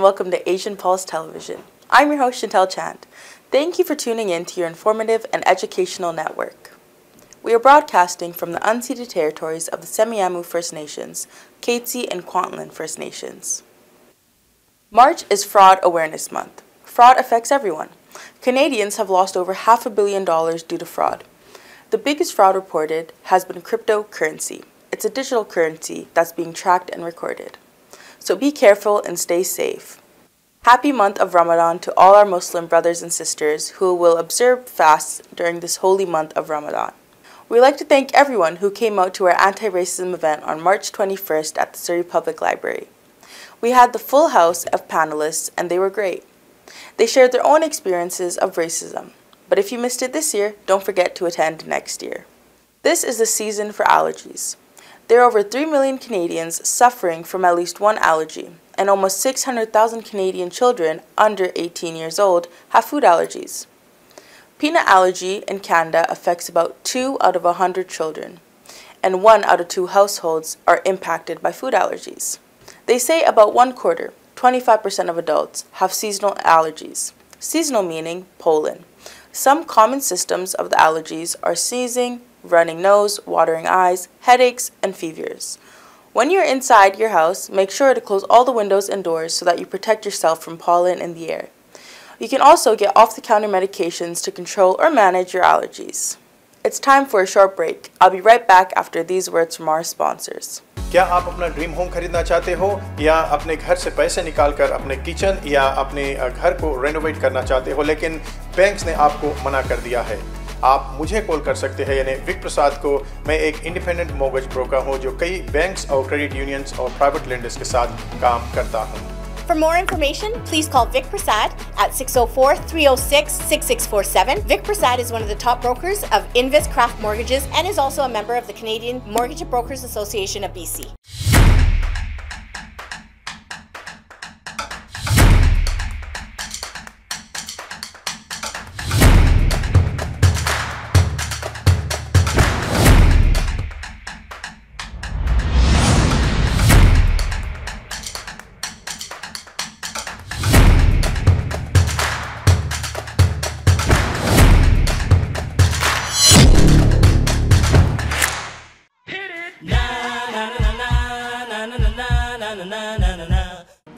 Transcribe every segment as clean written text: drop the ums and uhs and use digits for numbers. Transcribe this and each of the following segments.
and welcome to Asian Pulse Television. I'm your host, Chantel Chand. Thank you for tuning in to your informative and educational network. We are broadcasting from the unceded territories of the Semiahmoo First Nations, Katzie and Kwantlen First Nations. March is Fraud Awareness Month. Fraud affects everyone. Canadians have lost over $500 million due to fraud. The biggest fraud reported has been cryptocurrency. It's a digital currency that's being tracked and recorded. So be careful and stay safe. Happy month of Ramadan to all our Muslim brothers and sisters who will observe fasts during this holy month of Ramadan. We'd like to thank everyone who came out to our anti-racism event on March 21st at the Surrey Public Library. We had the full house of panelists and they were great. They shared their own experiences of racism. But if you missed it this year, don't forget to attend next year. This is the season for allergies. There are over 3 million Canadians suffering from at least one allergy, and almost 600,000 Canadian children under 18 years old have food allergies. Peanut allergy in Canada affects about 2 out of 100 children, and 1 out of 2 households are impacted by food allergies. They say about 1/4, 25% of adults, have seasonal allergies. Seasonal meaning pollen. Some common symptoms of the allergies are sneezing, running nose, watering eyes, headaches, and fevers. When you're inside your house, make sure to close all the windows and doors so that you protect yourself from pollen in the air. You can also get off-the-counter medications to control or manage your allergies. It's time for a short break. I'll be right back after these words from our sponsors. क्या आप अपना dream home खरीदना चाहते हो या अपने घर से पैसे निकालकर अपने किचन या अपने घर को रेनोवेट करना चाहते हो लेकिन बैंक्स ने आपको मना कर दिया है? आप मुझे कॉल कर सकते हैं यानी विक प्रसाद को। मैं एक इंडिपेंडेंट मॉर्गेज ब्रोकर हूं जो कई बैंक्स और क्रेडिट यूनियंस और प्राइवेट लेंडर्स के साथ काम करता हूं। For more information, please call Vic Prasad at 604-306-6647. Vic Prasad is one of the top brokers of Invis Craft Mortgages and is also a member of the Canadian Mortgage Brokers Association of BC.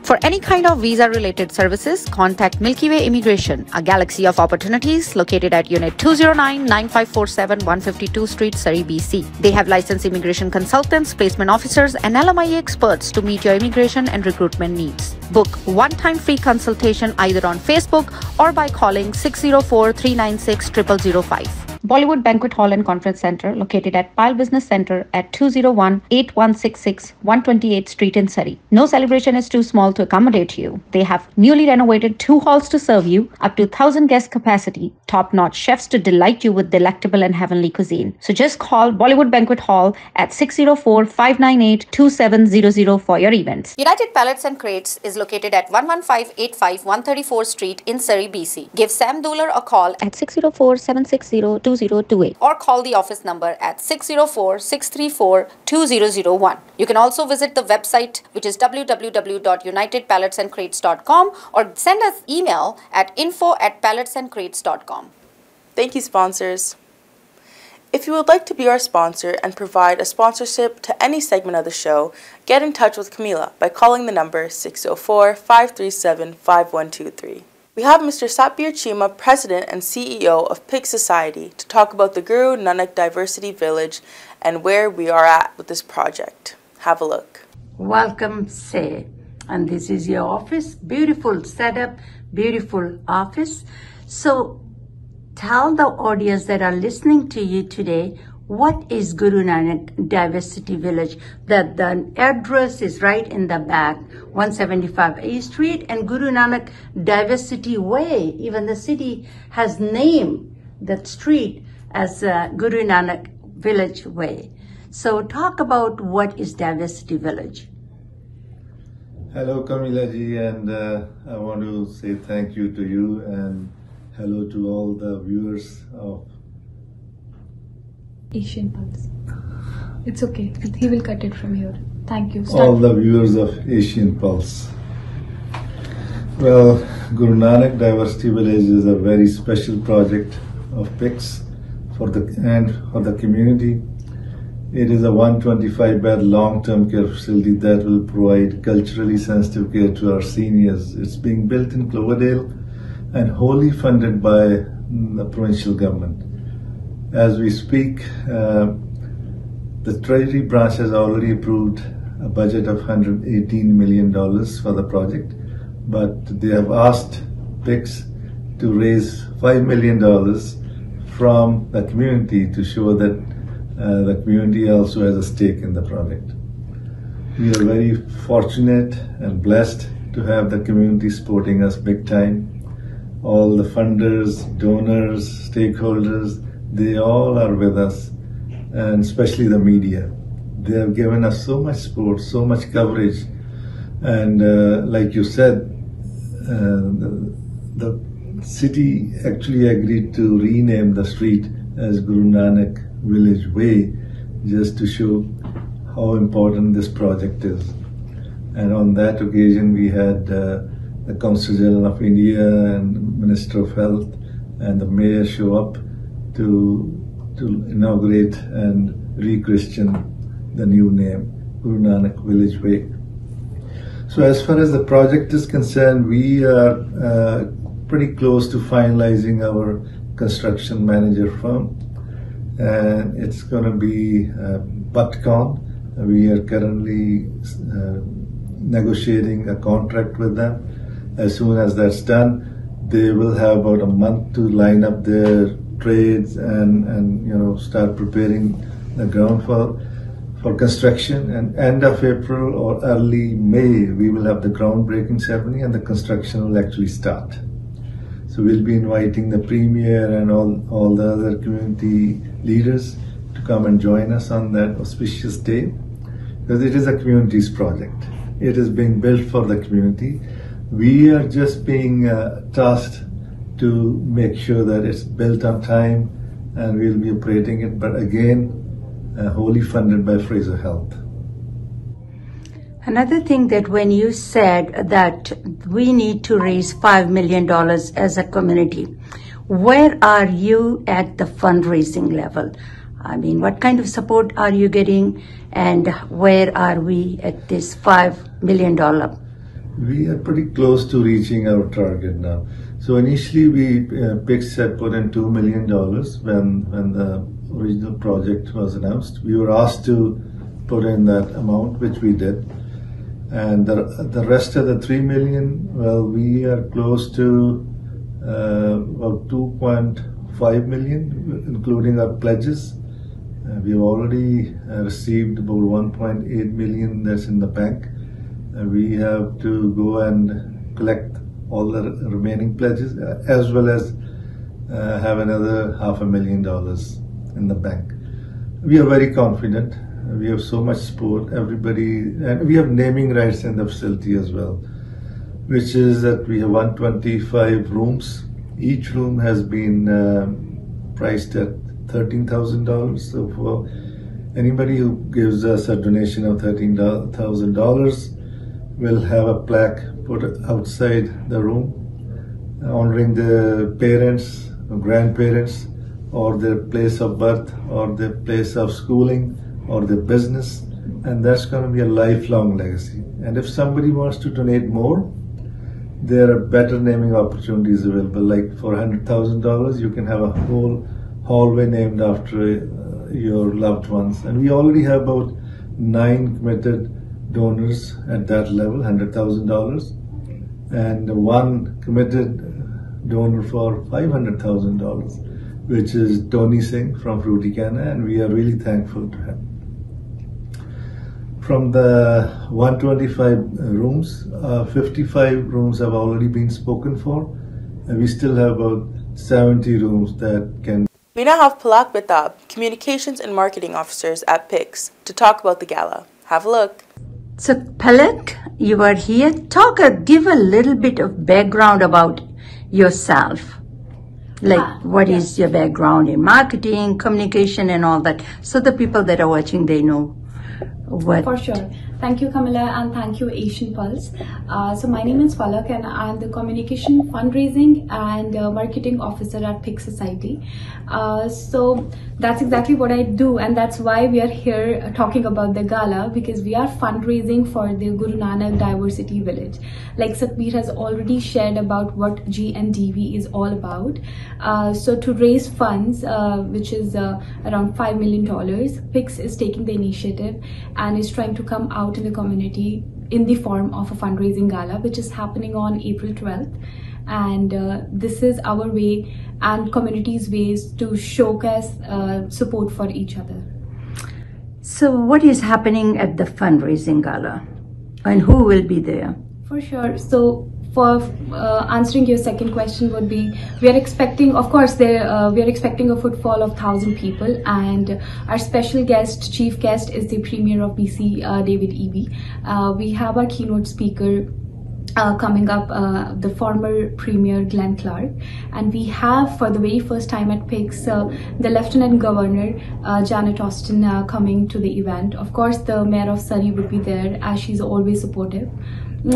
For any kind of visa-related services, contact Milky Way Immigration, a galaxy of opportunities located at Unit 209-9547 152 Street, Surrey, BC. They have licensed immigration consultants, placement officers, and LMIA experts to meet your immigration and recruitment needs. Book one-time free consultation either on Facebook or by calling 604-396-0005. Bollywood Banquet Hall and Conference Center, located at Pyle Business Center at 201-8166 128th Street in Surrey. No celebration is too small to accommodate you. They have newly renovated 2 halls to serve you, up to 1,000 guest capacity, top-notch chefs to delight you with delectable and heavenly cuisine. So just call Bollywood Banquet Hall at 604-598-2700 for your events. United Pallets and Crates is located at 11585 134th Street in Surrey, BC. Give Sam Dooler a call At 604-760-2028 or call the office number at 604-634-2001. You can also visit the website, which is www.unitedpalletsandcrates.com, or send us email at info@palletsandcrates.com. Thank you, sponsors. If you would like to be our sponsor and provide a sponsorship to any segment of the show, get in touch with Camila by calling the number 604-537-5123. We have Mr. Satbir Chima, President and CEO of Pig Society, to talk about the Guru Nanak Diversity Village and where we are at with this project. Have a look. Welcome, say. And this is your office. Beautiful setup, beautiful office. So tell the audience that are listening to you today, what is Guru Nanak Diversity Village? The address is right in the back, 175 A Street, and Guru Nanak Diversity Way. Even the city has named that street as Guru Nanak Village Way. So talk about what is Diversity Village. Hello, Camila ji, and I want to say thank you to you and hello to all the viewers of Asian Pulse. It's okay. He will cut it from here. Thank you. All the viewers of Asian Pulse. Well, Guru Nanak Diversity Village is a very special project of PICS for the community. It is a 125-bed long-term care facility that will provide culturally sensitive care to our seniors. It's being built in Cloverdale and wholly funded by the provincial government. As we speak, the Treasury branch has already approved a budget of $118 million for the project, but they have asked PICS to raise $5 million from the community to show that the community also has a stake in the project. We are very fortunate and blessed to have the community supporting us big time. All the funders, donors, stakeholders, they all are with us, and especially the media. They have given us so much support, so much coverage, and like you said, the city actually agreed to rename the street as Guru Nanak Village Way, just to show how important this project is. And on that occasion, we had the Consul General of India and Minister of Health and the Mayor show up to inaugurate and re-christian the new name, Guru Nanak Village Way. So as far as the project is concerned, we are pretty close to finalizing our construction manager firm, and it's going to be Butcon. We are currently negotiating a contract with them. As soon as that's done, they will have about a month to line up their trades and start preparing the ground for construction. And end of April or early May, we will have the groundbreaking ceremony and the construction will actually start. So we'll be inviting the Premier and all the other community leaders to come and join us on that auspicious day, because it is a community's project. It is being built for the community. We are just being tasked to make sure that it's built on time, and we'll be operating it, but again, wholly funded by Fraser Health. Another thing that when you said that we need to raise $5 million as a community, where are you at the fundraising level? I mean, what kind of support are you getting, and where are we at this $5 million? We are pretty close to reaching our target now. So initially PICS had put in $2 million when the original project was announced. We were asked to put in that amount, which we did. And the rest of the $3 million, well, we are close to about $2.5 million, including our pledges. We've already received about $1.8 million that's in the bank. We have to go and collect all the remaining pledges, as well as have another $500,000 in the bank. We are very confident. We have so much support, everybody, and we have naming rights in the facility as well, which is that we have 125 rooms. Each room has been priced at $13,000. So for anybody who gives us a donation of $13,000, we'll have a plaque put outside the room honoring the parents, grandparents, or their place of birth, or their place of schooling, or their business, and that's going to be a lifelong legacy. And if somebody wants to donate more, there are better naming opportunities available. Like for $100,000, you can have a whole hallway named after your loved ones. And we already have about 9 committed donors at that level, $100,000, and 1 committed donor for $500,000, which is Tony Singh from Fruticana, and we are really thankful to him. From the 125 rooms, 55 rooms have already been spoken for, and we still have about 70 rooms that can. We now have Palak Bitab, Communications and Marketing Officers at PICS, to talk about the gala. Have a look. So Palak, you are here. Give a little bit of background about yourself. Like what is your background in marketing, communication and all that. So the people that are watching, they know what. For sure. Thank you, Kamala, and thank you, Asian Pulse. So my name is Falak, and I'm the Communication, Fundraising, and Marketing Officer at PIC Society. So that's exactly what I do, and that's why we are here talking about the gala, because we are fundraising for the Guru Nanak Diversity Village. Like Satbir has already shared about what GNDV is all about. So to raise funds, which is around $5 million, PICS is taking the initiative and is trying to come out in the community in the form of a fundraising gala, which is happening on April 12th. And this is our way and community's ways to showcase support for each other. So what is happening at the fundraising gala, and who will be there? For sure. So for answering your second question would be, we are expecting, of course, we are expecting a footfall of 1,000 people, and our special guest, chief guest, is the Premier of BC, David Eby. We have our keynote speaker coming up, the former Premier Glenn Clark, and we have, for the very first time at PICS, the Lieutenant Governor Janet Austin coming to the event. Of course, the Mayor of Surrey would be there, as she's always supportive.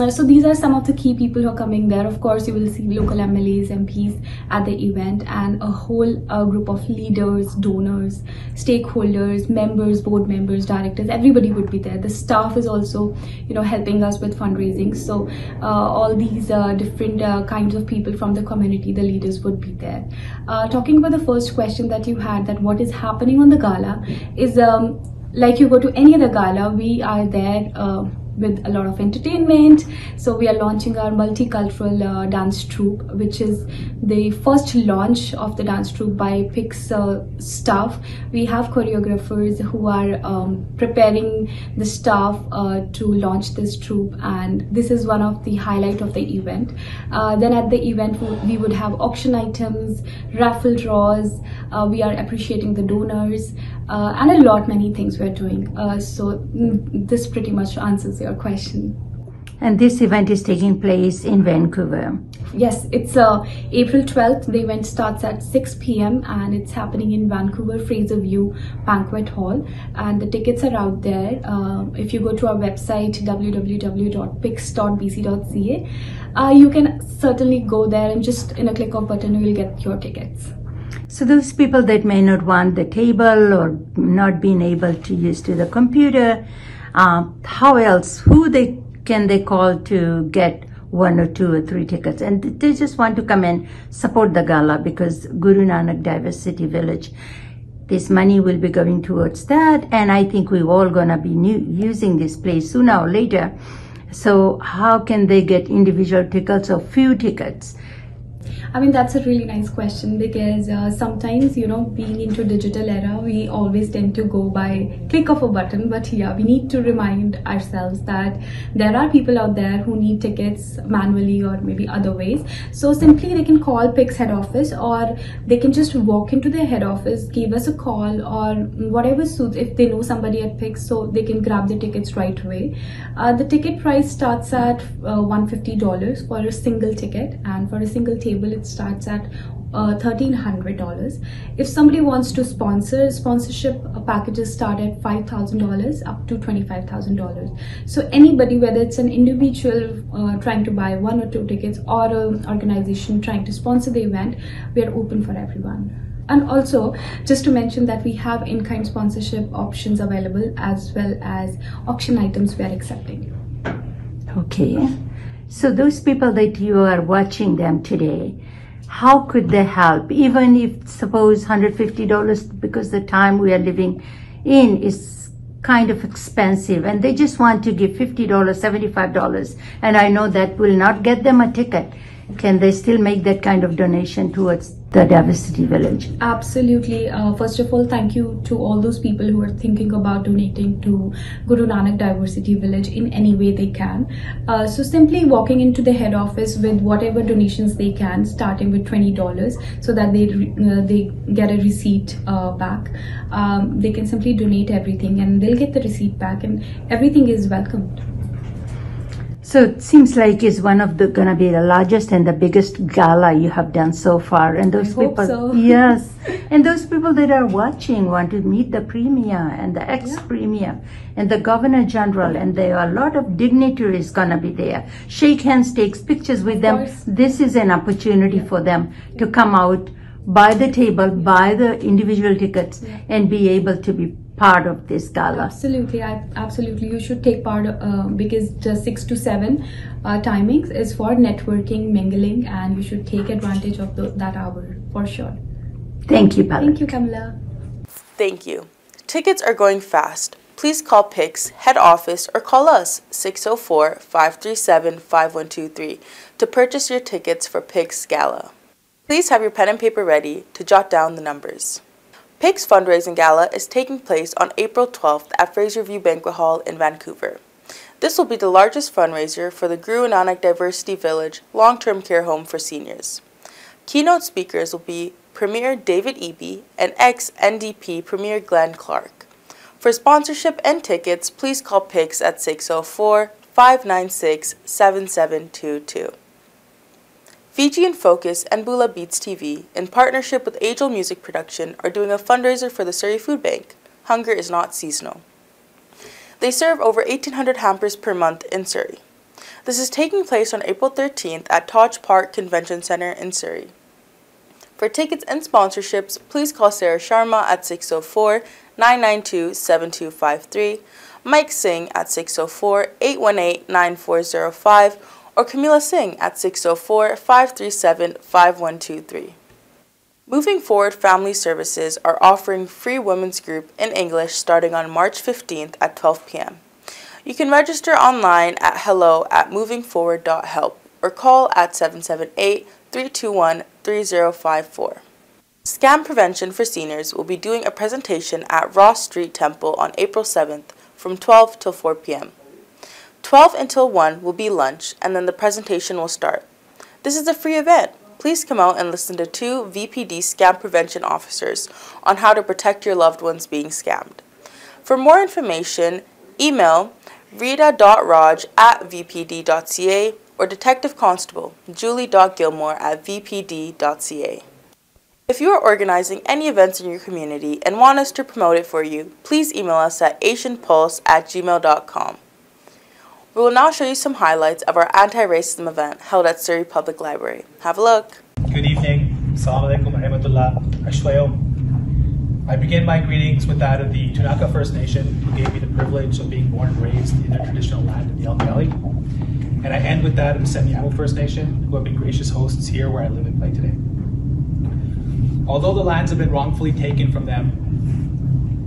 So these are some of the key people who are coming there. Of course, you will see local MLAs, MPs at the event, and a whole group of leaders, donors, stakeholders, members, board members, directors. Everybody would be there. The staff is also, helping us with fundraising. So all these different kinds of people from the community, the leaders, would be there. Talking about the first question that you had, that what is happening on the gala, is like you go to any other gala, we are there with a lot of entertainment. So we are launching our multicultural dance troupe, which is the first launch of the dance troupe by PICS staff. We have choreographers who are preparing the staff to launch this troupe, and this is one of the highlight of the event. Then at the event we would have auction items, raffle draws, we are appreciating the donors, and a lot many things we're doing. So this pretty much answers your question. And this event is taking place in Vancouver. Yes, it's April 12th. The event starts at 6 p.m. and it's happening in Vancouver Fraser View Banquet Hall, and the tickets are out there. If you go to our website www.pics.bc.ca, you can certainly go there, and just in a click of button you will get your tickets. So those people that may not want the table or not being able to use to the computer, how else, can they call to get 1 or 2 or 3 tickets? And they just want to come and support the gala, because Guru Nanak Diversity Village, this money will be going towards that, and I think we're all gonna be using this place sooner or later. So how can they get individual tickets or few tickets? I mean, that's a really nice question, because sometimes, being into digital era, we always tend to go by click of a button. But yeah, we need to remind ourselves that there are people out there who need tickets manually or maybe other ways. So simply they can call PICS head office, or they can just walk into their head office, give us a call, or whatever suits, if they know somebody at PICS, so they can grab the tickets right away. The ticket price starts at $150 for a single ticket, and for a single table it starts at $1,300. If somebody wants to sponsorship packages start at $5,000 up to $25,000. So anybody, whether it's an individual trying to buy 1 or 2 tickets, or an organization trying to sponsor the event, we are open for everyone. And also, just to mention that we have in-kind sponsorship options available, as well as auction items we are accepting. Okay. So those people that you are watching them today, how could they help? Even if, suppose, $150, because the time we are living in is kind of expensive, and they just want to give $50, $75, and I know that will not get them a ticket. Can they still make that kind of donation towards the Diversity Village? Absolutely. First of all, thank you to all those people who are thinking about donating to Guru Nanak Diversity Village in any way they can. So simply walking into the head office with whatever donations they can, starting with $20, so that they get a receipt back. They can simply donate everything, and they'll get the receipt back, and everything is welcomed. So it seems like it's one of the gonna be the largest and the biggest gala you have done so far. And those I people, hope so. yes, and those people that are watching want to meet the premier and the ex-premier and the governor general, and there are a lot of dignitaries gonna be there. Shake hands, takes pictures with them. course. This is an opportunity for them to come out, buy the table, buy the individual tickets, and be able to be part of this gala. Absolutely, absolutely. You should take part because the 6 to 7 timings is for networking, mingling, and you should take advantage of that hour for sure. Thank you, Palak. Thank you, Kamala. Thank you. Tickets are going fast. Please call PIX head office or call us 604-537-5123 to purchase your tickets for PIX Gala. Please have your pen and paper ready to jot down the numbers. PIX Fundraising Gala is taking place on April 12th at Fraser View Banquet Hall in Vancouver. This will be the largest fundraiser for the Guru Nanak Diversity Village long-term care home for seniors. Keynote speakers will be Premier David Eby and ex-NDP Premier Glenn Clark. For sponsorship and tickets, please call PIX at 604-596-7722. Fiji in Focus and Bula Beats TV, in partnership with Angel Music Production, are doing a fundraiser for the Surrey Food Bank. Hunger is not seasonal. They serve over 1,800 hampers per month in Surrey. This is taking place on April 13th at Taj Park Convention Centre in Surrey. For tickets and sponsorships, please call Sarah Sharma at 604-992-7253, Mike Singh at 604-818-9405, or Camila Singh at 604-537-5123. Moving Forward Family Services are offering free women's group in English starting on March 15th at 12 p.m. You can register online at hello@movingforward.help or call at 778-321-3054. Scam Prevention for Seniors will be doing a presentation at Ross Street Temple on April 7th from 12 till 4 p.m. 12 until 1 will be lunch, and then the presentation will start. This is a free event. Please come out and listen to 2 VPD scam prevention officers on how to protect your loved ones being scammed. For more information, email rita.raj@vpd.ca or Detective Constable julie.gilmore@vpd.ca. If you are organizing any events in your community and want us to promote it for you, please email us at asianpulse@gmail.com. We will now show you some highlights of our anti-racism event held at Surrey Public Library. Have a look. Good evening. Assalamu alaikum wa rahmatullah. Ashwayo. I begin my greetings with that of the Tunaka First Nation, who gave me the privilege of being born and raised in their traditional land in the Elk Valley. And I end with that of the Semiahmoo First Nation, who have been gracious hosts here where I live and play today. Although the lands have been wrongfully taken from them,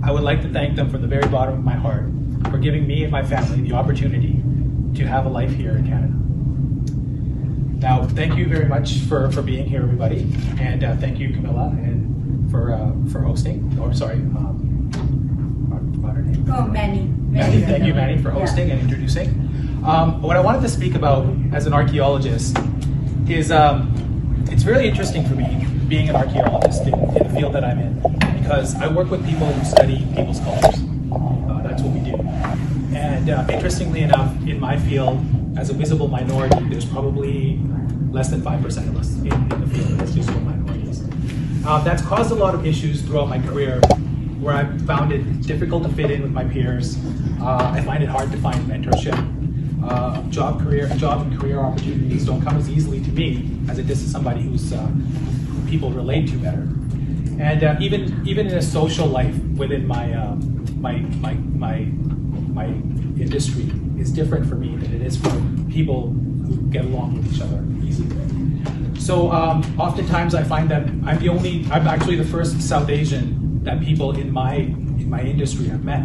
I would like to thank them from the very bottom of my heart for giving me and my family the opportunity to have a life here in Canada. Now, thank you very much for being here, everybody, and thank you, Camilla, and for hosting. Or sorry, her name? Oh, Manny. Manny, thank you, Manny, for hosting and introducing. What I wanted to speak about as an archaeologist is it's really interesting for me being an archaeologist in the field that I'm in, because I work with people who study people's cultures. That's what we do. And interestingly enough, in my field, as a visible minority, there's probably less than 5% of us in the field as visible minorities. That's caused a lot of issues throughout my career, where I've found it difficult to fit in with my peers. I find it hard to find mentorship. Job and career opportunities don't come as easily to me as it does to somebody who people relate to better. And even in a social life within my industry is different for me than it is for people who get along with each other easily. So oftentimes I find that I'm actually the first South Asian that people in my industry have met.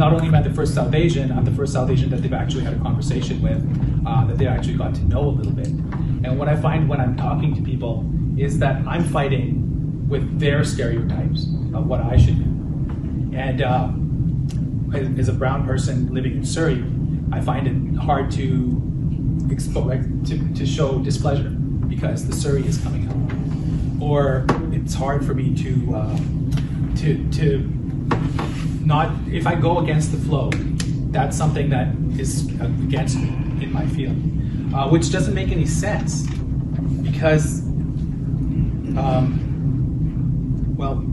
Not only am I the first South Asian, I'm the first South Asian that they've actually had a conversation with, that they actually got to know a little bit. And what I find when I'm talking to people is that I'm fighting with their stereotypes of what I should do. And as a brown person living in Surrey, I find it hard to show displeasure because the Surrey is coming out. Or it's hard for me to not, if I go against the flow, that's something that is against me in my field, which doesn't make any sense because, well,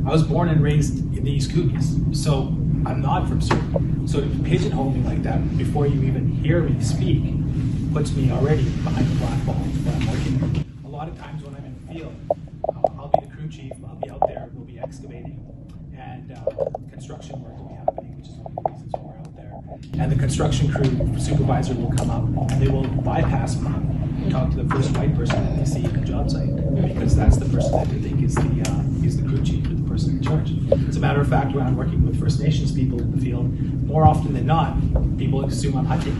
I was born and raised in the East Kootenays, so I'm not from Surrey. So to pigeonhole me like that before you even hear me speak puts me already behind the black ball when I'm working. A lot of times when I'm in the field, I'll be the crew chief, I'll be out there, we'll be excavating, and construction work will be happening, which is one of the reasons why we're out there. And the construction crew supervisor will come up, they will bypass me and talk to the first white person that they see in the job site, because that's the person that they think is the crew chief or the person in charge. As a matter of fact, when I'm working with First Nations people in the field, more often than not, people assume I'm hunting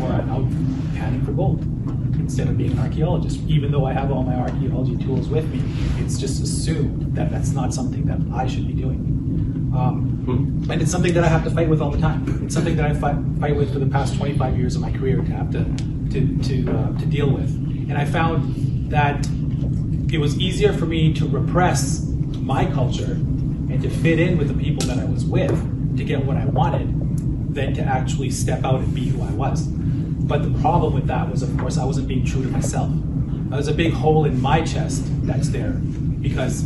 or I'm out panning for gold instead of being an archaeologist. Even though I have all my archaeology tools with me, it's just assumed that that's not something that I should be doing. And it's something that I have to fight with all the time. It's something that I fight with for the past 25 years of my career to have to deal with. And I found that it was easier for me to repress my culture and to fit in with the people that I was with to get what I wanted than to actually step out and be who I was. But the problem with that was, of course, I wasn't being true to myself. There's a big hole in my chest that's there because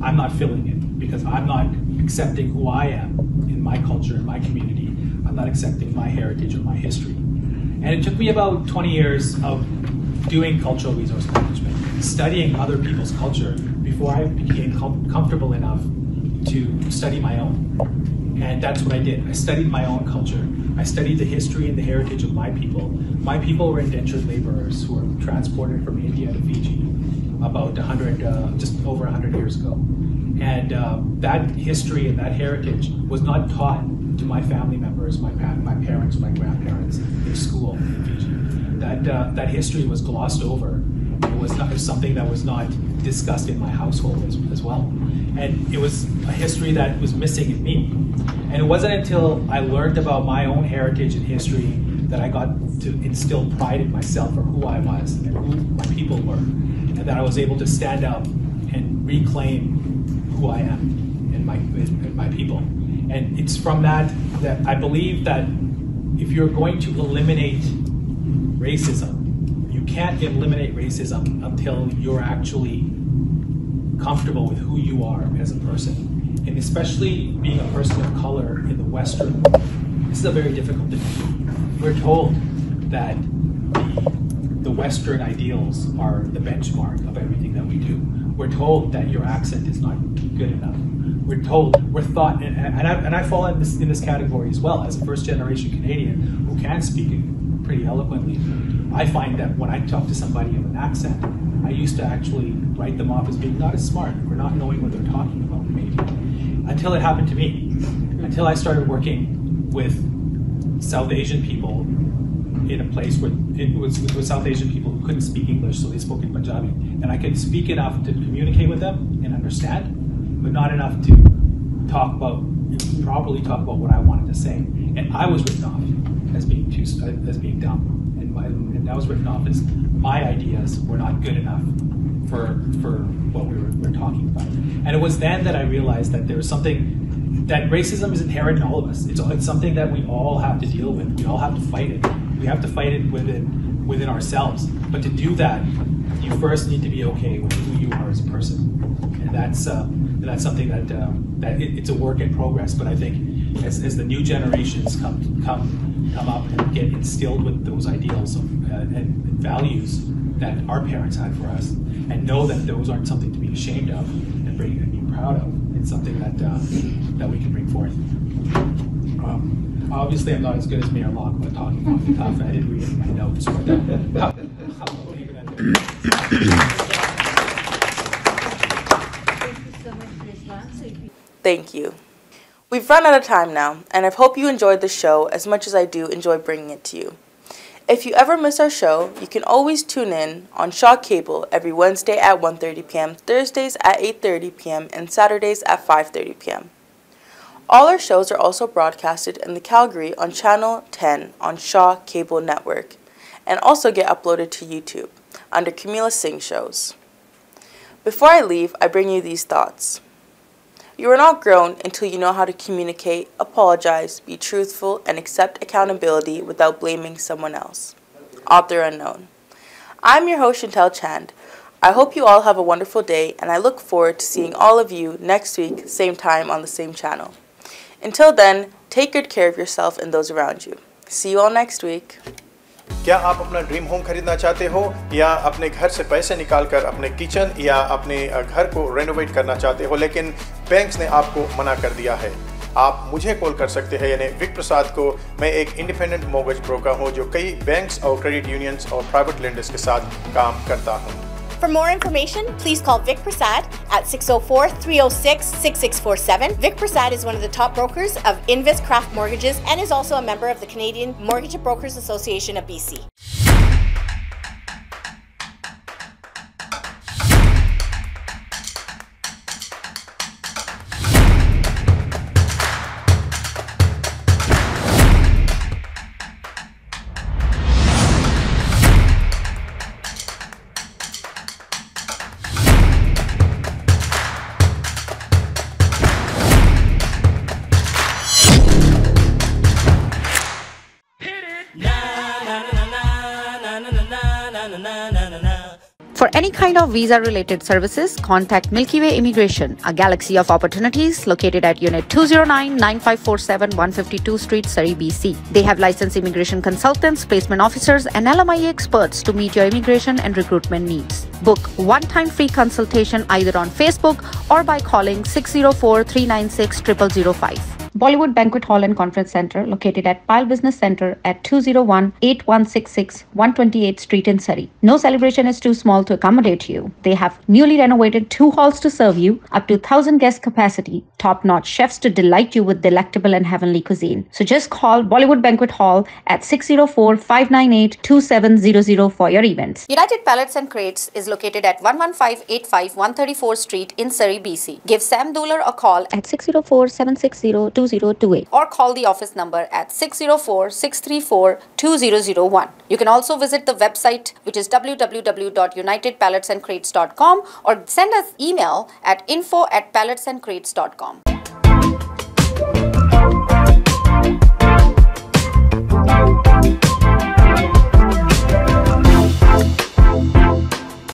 I'm not filling it, because I'm not accepting who I am in my culture, in my community. I'm not accepting my heritage or my history. And it took me about 20 years of doing cultural resource management, studying other people's culture before I became comfortable enough to study my own. And that's what I did. I studied my own culture. I studied the history and the heritage of my people. My people were indentured laborers who were transported from India to Fiji about just over 100 years ago. And that history and that heritage was not taught to my family members, my parents, my grandparents in school in Fiji. That history was glossed over. It was something that was not discussed in my household as well. And it was a history that was missing in me. And it wasn't until I learned about my own heritage and history that I got to instill pride in myself for who I was and who my people were, and that I was able to stand up and reclaim who I am and my people. And it's from that I believe that if you're going to eliminate racism, you can't eliminate racism until you're actually comfortable with who you are as a person. And especially being a person of color in the Western world, this is a very difficult thing to do. We're told that the Western ideals are the benchmark of everything that we do. We're told that your accent is not good enough. We're thought, and I fall in this category as well, as a first-generation Canadian who can speak pretty eloquently. I find that when I talk to somebody with an accent, I used to actually write them off as being not as smart or not knowing what they're talking about, maybe. Until it happened to me. Until I started working with South Asian people in a place where it was with South Asian people who couldn't speak English, so they spoke in Punjabi. And I could speak enough to communicate with them and understand, but not enough to properly talk about what I wanted to say. And I was written off as being dumb. And I was written off as my ideas were not good enough for what we were talking about. And it was then that I realized that there was something, that racism is inherent in all of us. It's something that we all have to deal with. We all have to fight it. We have to fight it within ourselves. But to do that, you first need to be okay with who you are as a person. And that's something that it's a work in progress. But I think as the new generations come up and get instilled with those ideals and values that our parents had for us, and know that those aren't something to be ashamed of and be proud of. It's something that we can bring forth. Obviously, I'm not as good as Mayor Locke about talking off the cuff. I didn't read it in my notes, but Thank you. We've run out of time now, and I hope you enjoyed the show as much as I do enjoy bringing it to you. If you ever miss our show, you can always tune in on Shaw Cable every Wednesday at 1:30 p.m., Thursdays at 8:30 p.m., and Saturdays at 5:30 p.m. All our shows are also broadcasted in the Calgary on Channel 10 on Shaw Cable Network, and also get uploaded to YouTube under Camila Singh Shows. Before I leave, I bring you these thoughts. You are not grown until you know how to communicate, apologize, be truthful, and accept accountability without blaming someone else. Author unknown. I'm your host, Chantel Chand. I hope you all have a wonderful day, and I look forward to seeing all of you next week, same time on the same channel. Until then, take good care of yourself and those around you. See you all next week. क्या आप अपना dream home खरीदना चाहते हो या अपने घर से पैसे निकालकर अपने किचन या अपने घर को रेनोवेट करना चाहते हो, लेकिन बैंक्स ने आपको मना कर दिया है? आप मुझे कॉल कर सकते हैं, यानी विक प्रसाद को। मैं एक इंडिपेंडेंट मॉर्गेज ब्रोकर हूं जो कई बैंक्स और क्रेडिट यूनियंस और प्राइवेट लेंडर्स के साथ काम करता हूं। For more information, please call Vic Prasad at 604-306-6647. Vic Prasad is one of the top brokers of Invis Craft Mortgages and is also a member of the Canadian Mortgage Brokers Association of BC. For any kind of visa-related services, contact Milky Way Immigration, a galaxy of opportunities located at Unit 209-9547 152 Street, Surrey, BC. They have licensed immigration consultants, placement officers, and LMIA experts to meet your immigration and recruitment needs. Book one-time free consultation either on Facebook or by calling 604-396-0005. Bollywood Banquet Hall and Conference Center, located at Pile Business Center at 201-8166 128th Street in Surrey. No celebration is too small to accommodate you. They have newly renovated 2 halls to serve you, up to 1,000 guest capacity, top-notch chefs to delight you with delectable and heavenly cuisine. So just call Bollywood Banquet Hall at 604-598-2700 for your events. United Pallets and Crates is located at 11585 134th Street in Surrey, BC. Give Sam Dooler a call At 604-760-2028 or call the office number at 604-634-2001. You can also visit the website, which is www.unitedpalletsandcrates.com, or send us email at info@palletsandcrates.com.